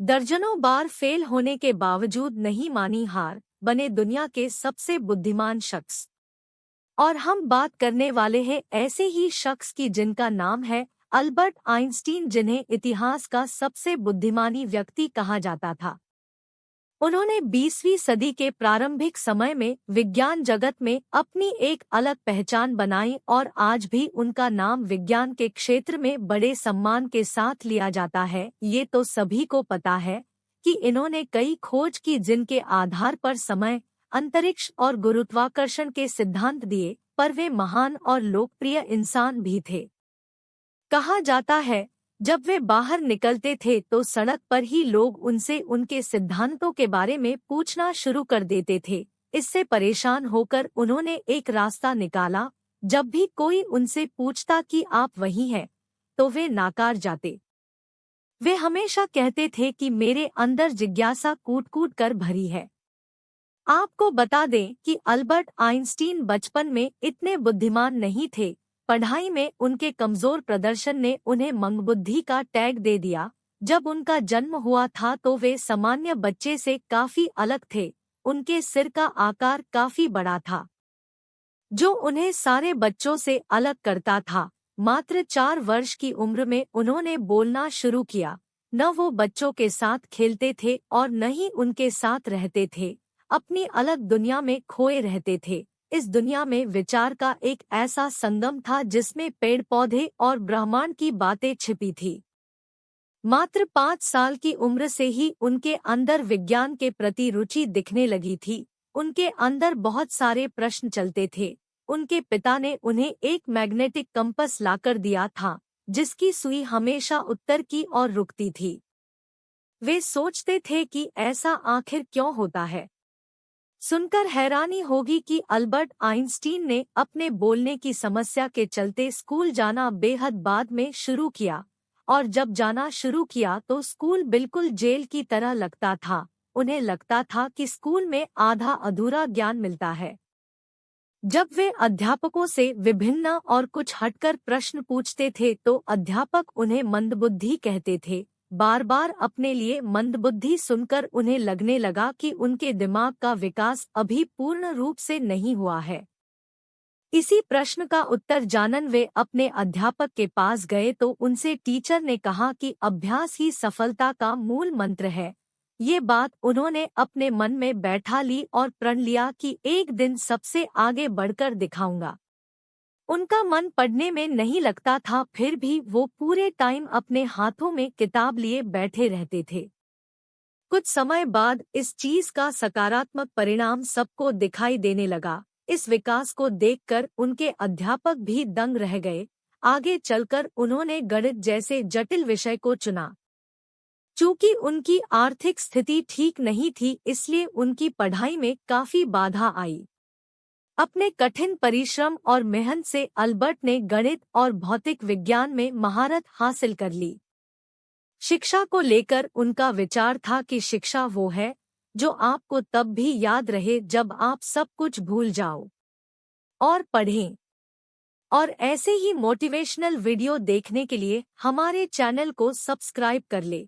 दर्जनों बार फेल होने के बावजूद नहीं मानी हार, बने दुनिया के सबसे बुद्धिमान शख्स। और हम बात करने वाले हैं ऐसे ही शख्स की जिनका नाम है अल्बर्ट आइंस्टीन, जिन्हें इतिहास का सबसे बुद्धिमानी व्यक्ति कहा जाता था। उन्होंने 20वीं सदी के प्रारंभिक समय में विज्ञान जगत में अपनी एक अलग पहचान बनाई और आज भी उनका नाम विज्ञान के क्षेत्र में बड़े सम्मान के साथ लिया जाता है। ये तो सभी को पता है कि इन्होंने कई खोज की जिनके आधार पर समय, अंतरिक्ष और गुरुत्वाकर्षण के सिद्धांत दिए, पर वे महान और लोकप्रिय इंसान भी थे। कहा जाता है जब वे बाहर निकलते थे तो सड़क पर ही लोग उनसे उनके सिद्धांतों के बारे में पूछना शुरू कर देते थे। इससे परेशान होकर उन्होंने एक रास्ता निकाला। जब भी कोई उनसे पूछता कि आप वही हैं, तो वे नाकार जाते। वे हमेशा कहते थे कि मेरे अंदर जिज्ञासा कूट-कूट कर भरी है। आपको बता दें कि अल्बर्ट आइंस्टीन बचपन में इतने बुद्धिमान नहीं थे। पढ़ाई में उनके कमजोर प्रदर्शन ने उन्हें मंदबुद्धि का टैग दे दिया। जब उनका जन्म हुआ था तो वे सामान्य बच्चे से काफी अलग थे। उनके सिर का आकार काफी बड़ा था, जो उन्हें सारे बच्चों से अलग करता था। मात्र 4 वर्ष की उम्र में उन्होंने बोलना शुरू किया। न वो बच्चों के साथ खेलते थे और न ही उनके साथ रहते थे। अपनी अलग दुनिया में खोए रहते थे। इस दुनिया में विचार का एक ऐसा संगम था जिसमें पेड़ पौधे और ब्रह्मांड की बातें छिपी थी। मात्र 5 साल की उम्र से ही उनके अंदर विज्ञान के प्रति रुचि दिखने लगी थी। उनके अंदर बहुत सारे प्रश्न चलते थे। उनके पिता ने उन्हें एक मैग्नेटिक कंपास लाकर दिया था, जिसकी सुई हमेशा उत्तर की ओर रुकती थी। वे सोचते थे कि ऐसा आखिर क्यों होता है। सुनकर हैरानी होगी कि अल्बर्ट आइंस्टीन ने अपने बोलने की समस्या के चलते स्कूल जाना बेहद बाद में शुरू किया, और जब जाना शुरू किया तो स्कूल बिल्कुल जेल की तरह लगता था। उन्हें लगता था कि स्कूल में आधा अधूरा ज्ञान मिलता है। जब वे अध्यापकों से विभिन्न और कुछ हटकर प्रश्न पूछते थे तो अध्यापक उन्हें मंदबुद्धि कहते थे। बार बार अपने लिए मंदबुद्धि सुनकर उन्हें लगने लगा कि उनके दिमाग का विकास अभी पूर्ण रूप से नहीं हुआ है। इसी प्रश्न का उत्तर जानन वे अपने अध्यापक के पास गए तो उनसे टीचर ने कहा कि अभ्यास ही सफलता का मूल मंत्र है। ये बात उन्होंने अपने मन में बैठा ली और प्रण लिया कि एक दिन सबसे आगे बढ़कर दिखाऊंगा। उनका मन पढ़ने में नहीं लगता था, फिर भी वो पूरे टाइम अपने हाथों में किताब लिए बैठे रहते थे। कुछ समय बाद इस चीज का सकारात्मक परिणाम सबको दिखाई देने लगा। इस विकास को देखकर उनके अध्यापक भी दंग रह गए। आगे चलकर उन्होंने गणित जैसे जटिल विषय को चुना। चूंकि उनकी आर्थिक स्थिति ठीक नहीं थी, इसलिए उनकी पढ़ाई में काफी बाधा आई। अपने कठिन परिश्रम और मेहनत से अल्बर्ट ने गणित और भौतिक विज्ञान में महारत हासिल कर ली। शिक्षा को लेकर उनका विचार था कि शिक्षा वो है जो आपको तब भी याद रहे जब आप सब कुछ भूल जाओ। और पढ़ें। और ऐसे ही मोटिवेशनल वीडियो देखने के लिए हमारे चैनल को सब्सक्राइब कर ले।